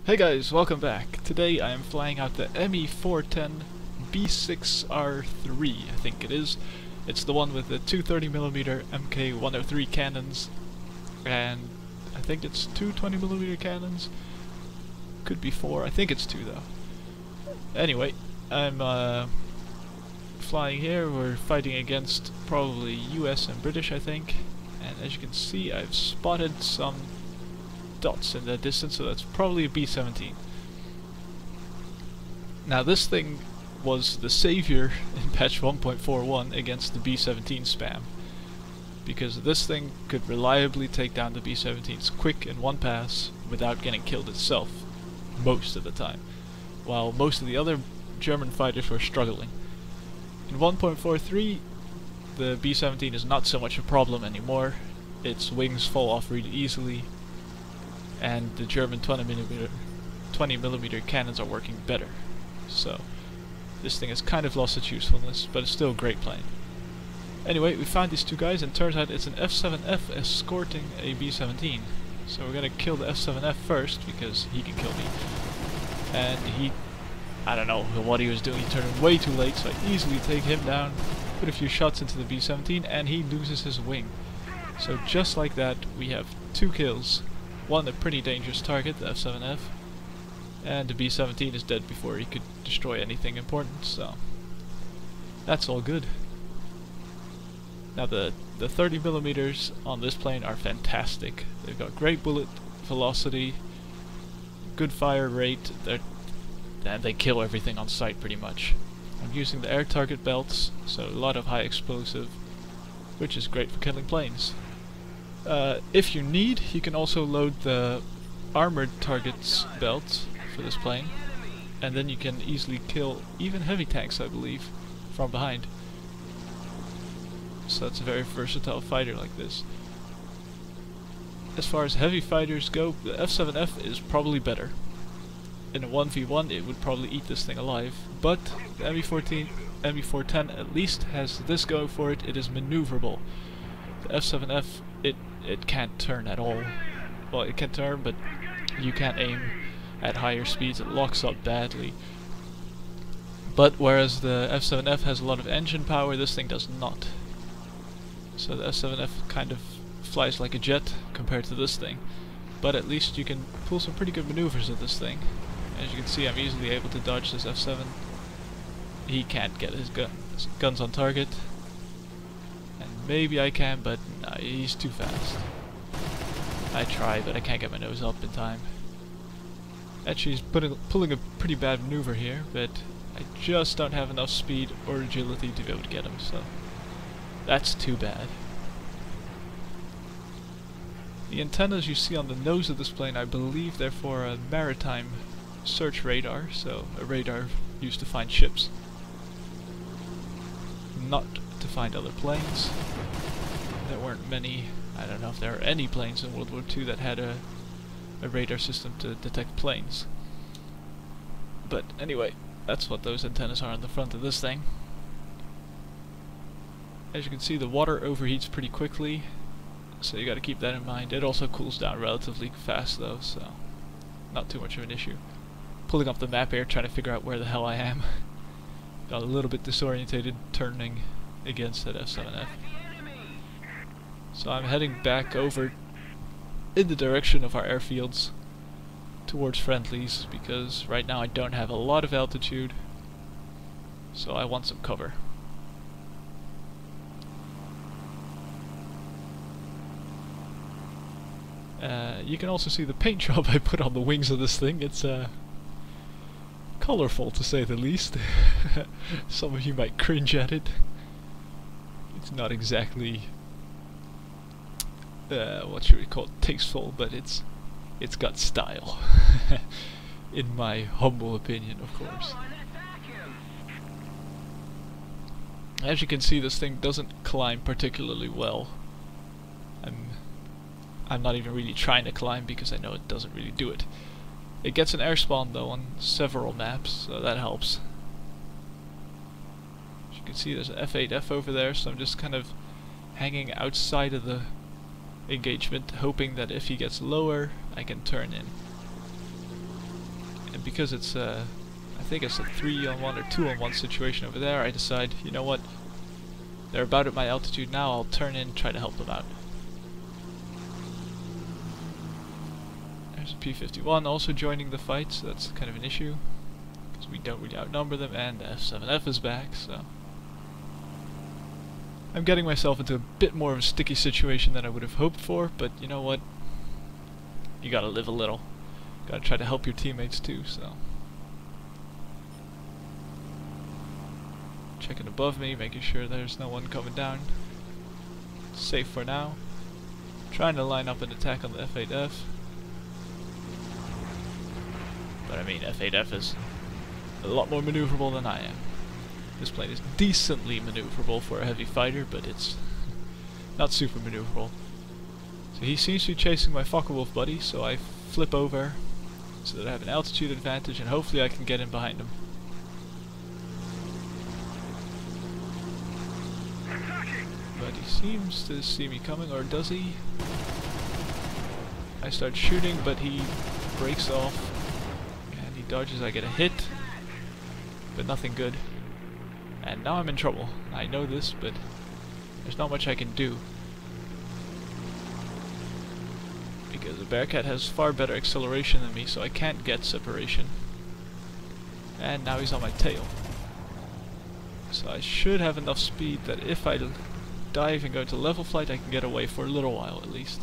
Hey guys, welcome back. Today I am flying out the ME410 B-6R3, I think it is. It's the one with the 230mm Mk103 cannons, and I think it's two 20mm cannons. Could be four, I think it's two though. Anyway, I'm flying here. We're fighting against probably US and British, I think. And as you can see, I've spotted some dots in the distance, so that's probably a B-17. Now this thing was the savior in patch 1.41 against the B-17 spam, because this thing could reliably take down the B-17s quick in one pass without getting killed itself most of the time, while most of the other German fighters were struggling. In 1.43 the B-17 is not so much a problem anymore. Its wings fall off really easily, and the German 20mm cannons are working better. So this thing has kind of lost its usefulness, but it's still a great plane. Anyway, we found these two guys, and turns out it's an F-7F escorting a B-17. So we're gonna kill the F-7F first, because he can kill me. And I don't know what he was doing, he turned way too late, so I easily take him down, put a few shots into the B-17, and he loses his wing. So just like that, we have two kills. One, a pretty dangerous target, the F-7F, and the B-17 is dead before he could destroy anything important, so that's all good. Now the 30mm on this plane are fantastic. They've got great bullet velocity, good fire rate, and they kill everything on sight pretty much. I'm using the air target belts, so a lot of high explosive, which is great for killing planes. If you need, you can also load the armored targets belt for this plane, and then you can easily kill even heavy tanks, I believe, from behind. So that's a very versatile fighter like this. As far as heavy fighters go, the F-7F is probably better. In a 1v1 it would probably eat this thing alive, but the ME410 at least has this going for it: it is maneuverable. The F-7F, it can't turn at all. Well, it can turn, but you can't aim at higher speeds, it locks up badly. But whereas the F-7F has a lot of engine power, this thing does not. So the F-7F kind of flies like a jet compared to this thing, but at least you can pull some pretty good maneuvers with this thing. As you can see, I'm easily able to dodge this F-7. He can't get his guns on target. And maybe I can, but no, he's too fast. I try, but I can't get my nose up in time. Actually, he's pulling a pretty bad maneuver here, but I just don't have enough speed or agility to be able to get him, so that's too bad. The antennas you see on the nose of this plane, I believe they're for a maritime search radar, so a radar used to find ships, not to find other planes. There weren't many, I don't know if there are any planes in World War II that had a radar system to detect planes. But anyway, that's what those antennas are on the front of this thing. As you can see, the water overheats pretty quickly, so you gotta keep that in mind. It also cools down relatively fast though, so not too much of an issue. Pulling up the map here, trying to figure out where the hell I am. Got a little bit disorientated turning against that F-7F. So I'm heading back over in the direction of our airfields towards friendlies, because right now I don't have a lot of altitude, so I want some cover. You can also see the paint job I put on the wings of this thing. It's colorful, to say the least. Some of you might cringe at it. It's not exactly what should we call it, tasteful, but it's got style. In my humble opinion, of course. As you can see, this thing doesn't climb particularly well. I'm not even really trying to climb because I know it doesn't really do it. It gets an air spawn though on several maps, so that helps. As you can see, there's an F-8F over there, so I'm just kind of hanging outside of the engagement, hoping that if he gets lower, I can turn in. And because it's I think it's a 3-on-1 or 2-on-1 situation over there, I decide, you know what, they're about at my altitude now, I'll turn in and try to help them out. There's a P-51 also joining the fight, so that's kind of an issue, because we don't really outnumber them, and the F-7F is back, so... I'm getting myself into a bit more of a sticky situation than I would have hoped for, but you know what? You gotta live a little. Gotta try to help your teammates too, so... Checking above me, making sure there's no one coming down. Safe for now. Trying to line up an attack on the F-8F. But I mean, F-8F is a lot more maneuverable than I am. This plane is decently maneuverable for a heavy fighter, but it's not super maneuverable. So he seems to be chasing my Focke-Wulf buddy, so I flip over so that I have an altitude advantage, and hopefully I can get in behind him. But he seems to see me coming, or does he? I start shooting, but he breaks off, and he dodges. I get a hit, but nothing good. And now I'm in trouble. I know this, but there's not much I can do. Because the Bearcat has far better acceleration than me, so I can't get separation. And now he's on my tail. So I should have enough speed that if I dive and go to level flight, I can get away for a little while at least.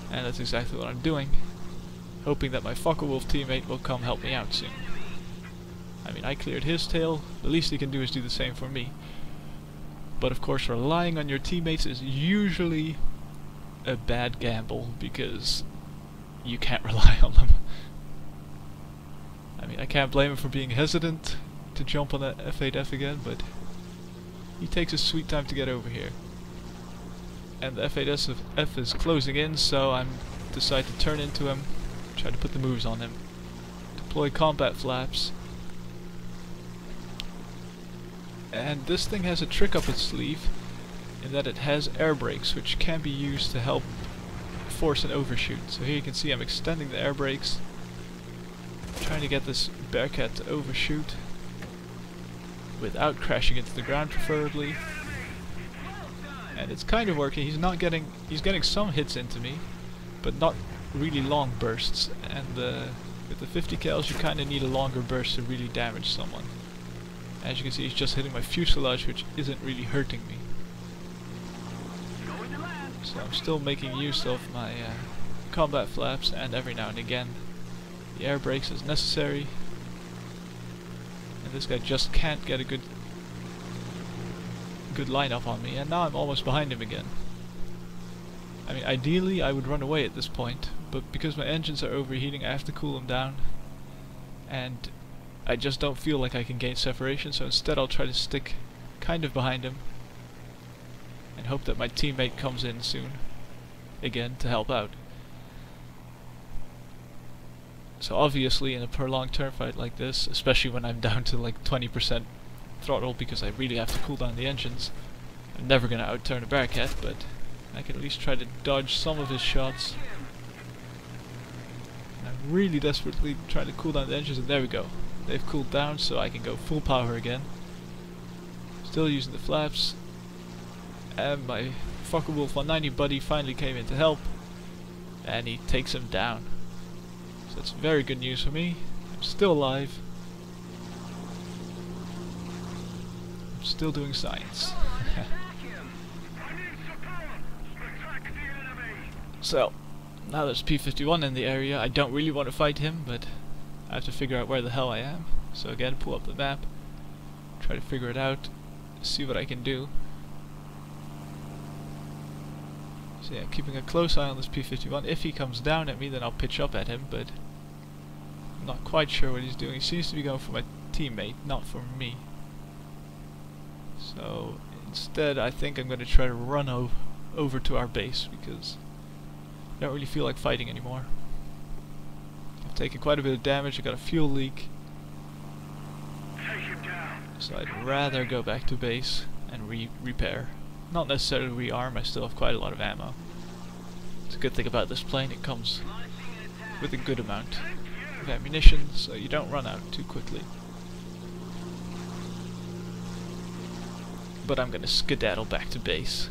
And that's exactly what I'm doing. Hoping that my Focke-Wulf teammate will come help me out soon. I mean, I cleared his tail, the least he can do is do the same for me. But of course, relying on your teammates is usually a bad gamble, because you can't rely on them. I mean, I can't blame him for being hesitant to jump on that F-8F again, but he takes his sweet time to get over here. And the F-8F is closing in, so I decide to turn into him, try to put the moves on him. Deploy combat flaps. And this thing has a trick up its sleeve, in that it has air brakes, which can be used to help force an overshoot. So here you can see I'm extending the air brakes, trying to get this Bearcat to overshoot without crashing into the ground, preferably. And it's kind of working. He's getting some hits into me, but not really long bursts. And with the 50 cals, you kind of need a longer burst to really damage someone. As you can see, he's just hitting my fuselage, which isn't really hurting me. So I'm still making use of my combat flaps, and every now and again the air brakes as necessary. And this guy just can't get a good lineup on me, and now I'm almost behind him again. I mean, ideally I would run away at this point, but because my engines are overheating, I have to cool them down, and I just don't feel like I can gain separation, so instead I'll try to stick kind of behind him and hope that my teammate comes in soon again to help out. So obviously in a prolonged turn fight like this, especially when I'm down to like 20% throttle because I really have to cool down the engines, I'm never going to outturn a Bearcat, but I can at least try to dodge some of his shots. And I'm really desperately trying to cool down the engines, and there we go. They've cooled down, so I can go full power again. Still using the flaps. And my Focke-Wulf 190 buddy finally came in to help, and he takes him down. So that's very good news for me. I'm still alive. I'm still doing science. So, now there's P-51 in the area. I don't really want to fight him, but I have to figure out where the hell I am. So again, pull up the map, try to figure it out, see what I can do. So yeah, keeping a close eye on this P-51. If he comes down at me, then I'll pitch up at him, but I'm not quite sure what he's doing. He seems to be going for my teammate, not for me. So instead, I think I'm going to try to run over to our base, because I don't really feel like fighting anymore. I've taken quite a bit of damage, I got a fuel leak. So I'd rather go back to base and repair. Not necessarily rearm, I still have quite a lot of ammo. It's a good thing about this plane, it comes with a good amount. of ammunition so you don't run out too quickly. But I'm gonna skedaddle back to base.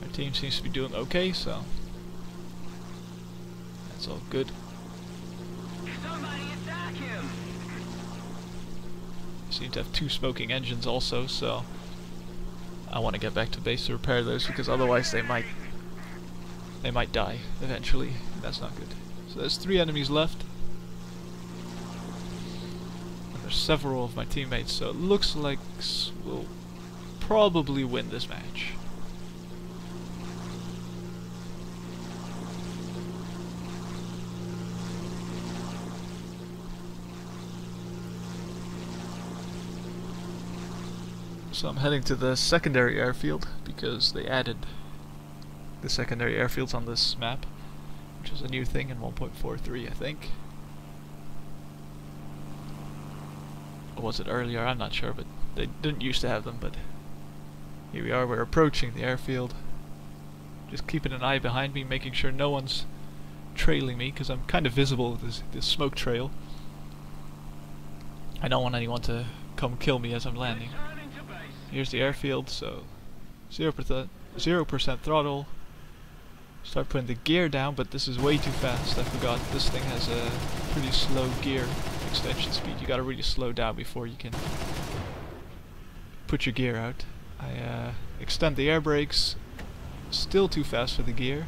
Our team seems to be doing okay, so that's all good. Somebody attack him! Seem to have 2 smoking engines also, so I want to get back to base to repair those because otherwise they might die eventually. And that's not good. So there's 3 enemies left. And there's several of my teammates, so it looks like we'll probably win this match. So I'm heading to the secondary airfield because they added the secondary airfields on this map, which is a new thing in 1.43, I think. Or was it earlier? I'm not sure, but they didn't used to have them, but here we are, we're approaching the airfield. Just keeping an eye behind me, making sure no one's trailing me, because I'm kind of visible with this smoke trail. I don't want anyone to come kill me as I'm landing. Here's the airfield, so 0% throttle. Start putting the gear down, but this is way too fast. I forgot this thing has a pretty slow gear extension speed. You gotta really slow down before you can put your gear out. I extend the air brakes. Still too fast for the gear.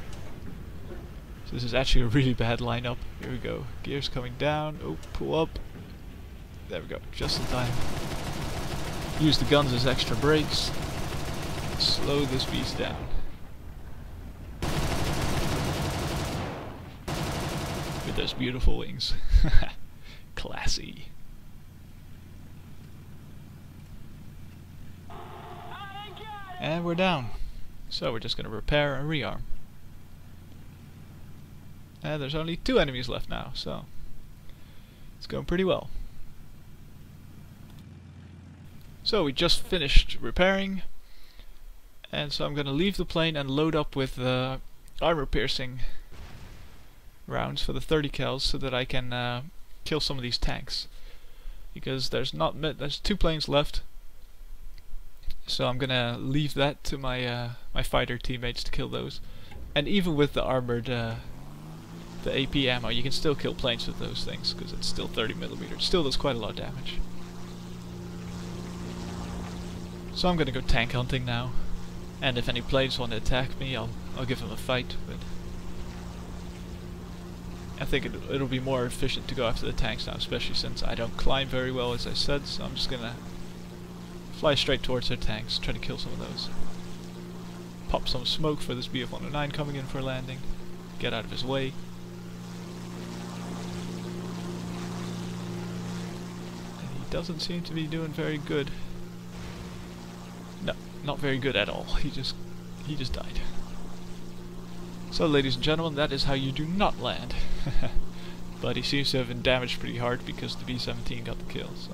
So this is actually a really bad lineup. Here we go. Gears coming down. Oh, pull up. There we go. Just in time. Use the guns as extra brakes. Slow this beast down. With those beautiful wings. Classy. And we're down. So we're just going to repair and rearm. And there's only 2 enemies left now, so it's going pretty well. So we just finished repairing, and so I'm going to leave the plane and load up with armor-piercing rounds for the 30 cals so that I can kill some of these tanks. Because there's 2 planes left, so I'm going to leave that to my my fighter teammates to kill those. And even with the armored, the AP ammo, you can still kill planes with those things because it's still 30mm. It still does quite a lot of damage. So I'm gonna go tank hunting now, and if any planes want to attack me, I'll give them a fight. But I think it'll be more efficient to go after the tanks now, especially since I don't climb very well, as I said. So I'm just gonna fly straight towards their tanks, try to kill some of those. Pop some smoke for this BF-109 coming in for landing. Get out of his way. And he doesn't seem to be doing very good. No, not very good at all. He just died. So, ladies and gentlemen, that is how you do not land. But he seems to have been damaged pretty hard because the B-17 got the kill. So.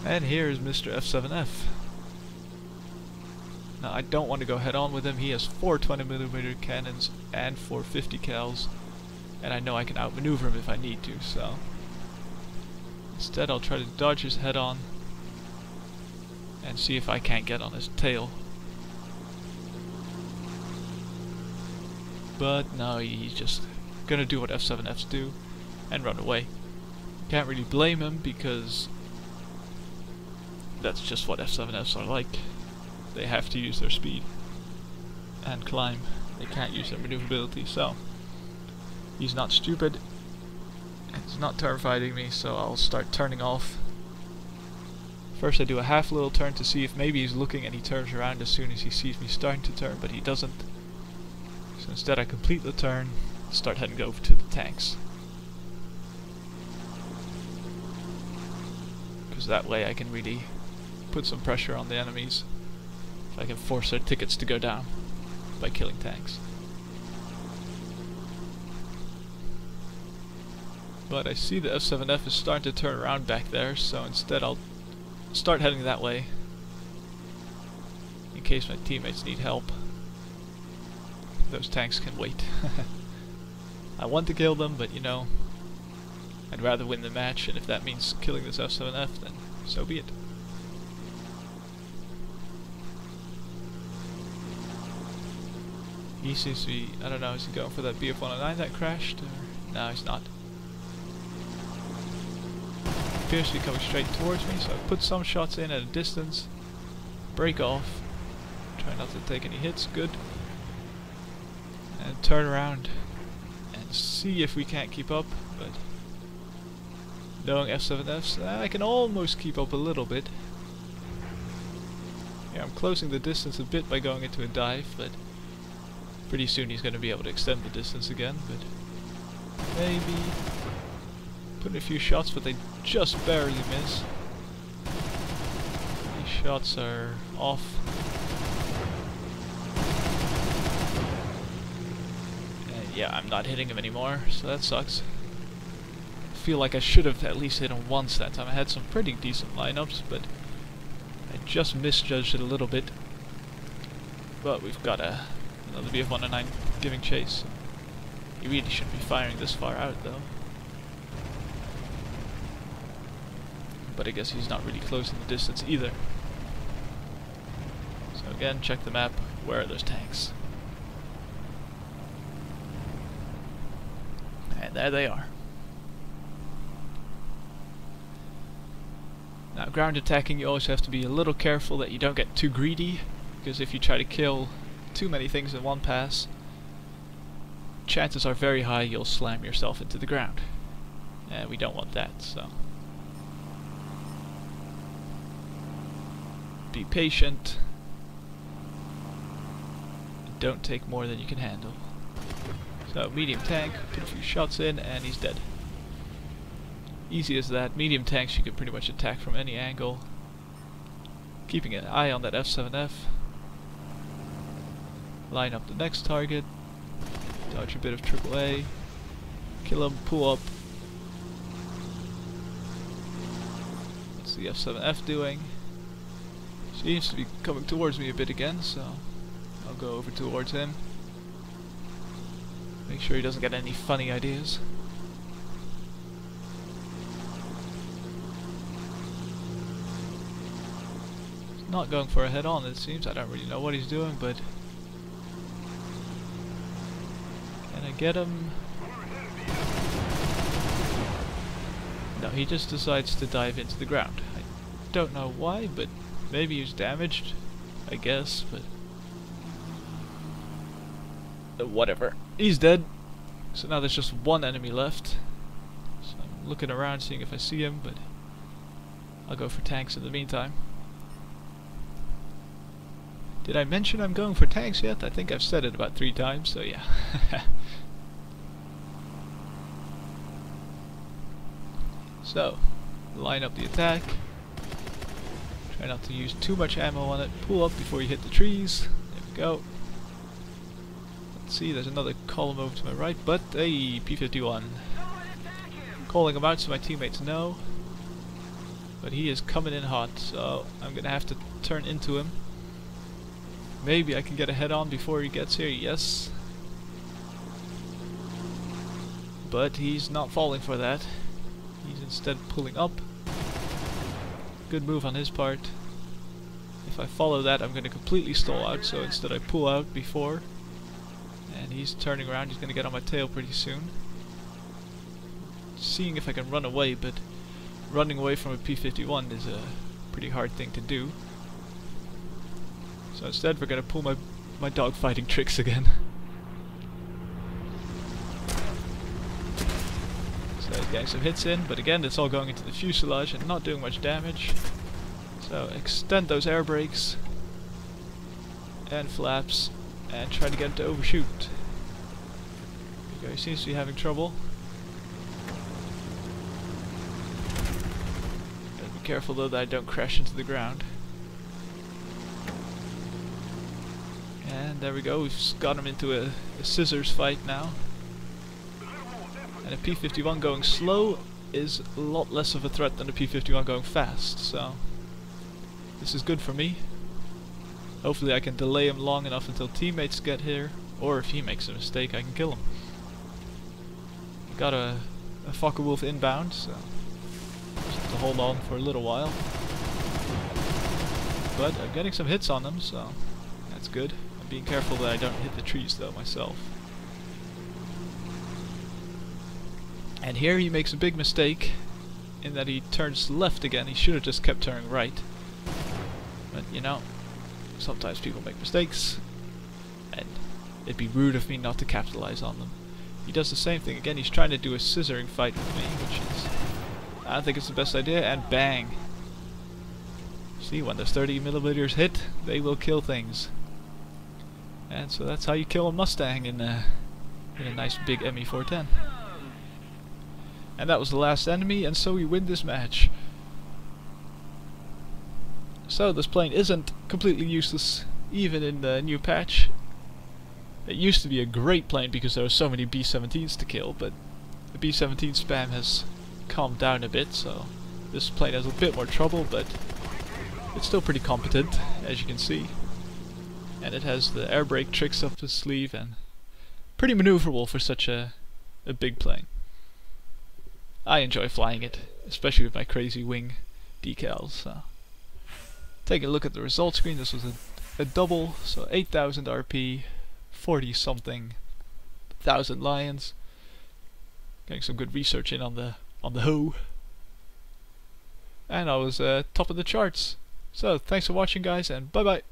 And here is Mr. F7F. Now, I don't want to go head on with him. He has 4 20mm cannons and 4 50 cals, and I know I can outmaneuver him if I need to. So. Instead, I'll try to dodge his head on and see if I can't get on his tail. But no, he's just gonna do what F7Fs do and run away. Can't really blame him because that's just what F7Fs are like. They have to use their speed and climb. They can't use their maneuverability, so he's not stupid. It's not turn fighting me, so I'll start turning off. First I do a half little turn to see if maybe he's looking, and he turns around as soon as he sees me starting to turn, but he doesn't. So instead I complete the turn, start heading over to the tanks. Because that way I can really put some pressure on the enemies. If I can force their tickets to go down by killing tanks. But I see the F7F is starting to turn around back there, so instead I'll start heading that way. in case my teammates need help. Those tanks can wait. I want to kill them, but you know, I'd rather win the match, and if that means killing this F7F, then so be it. He seems to be, I don't know, is he going for that BF-109 that crashed? Or? No, he's not. He appears to be coming straight towards me, so I put some shots in at a distance. Break off. Try not to take any hits, good. And turn around and see if we can't keep up, but knowing F7Fs, I can almost keep up a little bit. Yeah, I'm closing the distance a bit by going into a dive, but pretty soon he's going to be able to extend the distance again, but maybe put in a few shots, but they just barely miss. These shots are off. Yeah, I'm not hitting him anymore, so that sucks. I feel like I should have at least hit him once that time. I had some pretty decent lineups, but I just misjudged it a little bit. But we've got another BF-109 giving chase. He really shouldn't be firing this far out, though. But I guess he's not really closing the distance either. So again, check the map. Where are those tanks? And there they are. Now, ground attacking, you always have to be a little careful that you don't get too greedy, because if you try to kill too many things in one pass, chances are very high you'll slam yourself into the ground. And we don't want that, so be patient. Don't take more than you can handle. So, medium tank, put a few shots in, and he's dead. Easy as that. Medium tanks you can pretty much attack from any angle. Keeping an eye on that F7F. Line up the next target. Dodge a bit of AAA. Kill him, pull up. What's the F7F doing? Seems to be coming towards me a bit again, so I'll go over towards him. Make sure he doesn't get any funny ideas. He's not going for a head-on, it seems. I don't really know what he's doing, but can I get him? No, he just decides to dive into the ground. I don't know why, but maybe he's damaged, I guess, but whatever. He's dead. So now there's just one enemy left. So I'm looking around, seeing if I see him, but I'll go for tanks in the meantime. Did I mention I'm going for tanks yet? I think I've said it about 3 times, so yeah. So, line up the attack. Try not to use too much ammo on it. Pull up before you hit the trees. There we go. See, there's another column over to my right, but a P-51. Calling him out so my teammates know. But he is coming in hot, so I'm gonna have to turn into him. Maybe I can get a head-on before he gets here, yes. But he's not falling for that. He's instead pulling up. Good move on his part. If I follow that, I'm gonna completely stall out, so instead I pull out before. And he's turning around, he's going to get on my tail pretty soon. Seeing if I can run away, but running away from a P-51 is a pretty hard thing to do. So instead we're going to pull my dogfighting tricks again. So he's getting some hits in, but again it's all going into the fuselage and not doing much damage. So extend those air brakes and flaps. And try to get him to overshoot. There you go, he seems to be having trouble. Gotta be careful though that I don't crash into the ground. And there we go, we've got him into a scissors fight now. And a P-51 going slow is a lot less of a threat than a P-51 going fast, so this is good for me. Hopefully I can delay him long enough until teammates get here, or if he makes a mistake I can kill him. Got a Focke-Wulf inbound, so just have to hold on for a little while. But I'm getting some hits on them, so that's good. I'm being careful that I don't hit the trees though myself. And here he makes a big mistake in that he turns left again. He should have just kept turning right. But you know, sometimes people make mistakes, and it'd be rude of me not to capitalize on them. He does the same thing again. He's trying to do a scissoring fight with me, which is, I don't think it's the best idea, and bang! See, when those 30mm hit, they will kill things. And so that's how you kill a Mustang in a nice big ME410. And that was the last enemy, and so we win this match. So this plane isn't completely useless, even in the new patch. It used to be a great plane because there were so many B-17s to kill, but the B-17 spam has calmed down a bit, so this plane has a bit more trouble, but it's still pretty competent, as you can see. And it has the air brake tricks up its sleeve, and pretty maneuverable for such a big plane. I enjoy flying it, especially with my crazy wing decals. So. Taking a look at the result screen, this was a double, so 8,000 RP, 40 something thousand lions. Getting some good research in on the hoe. And I was top of the charts. So thanks for watching guys, and bye bye.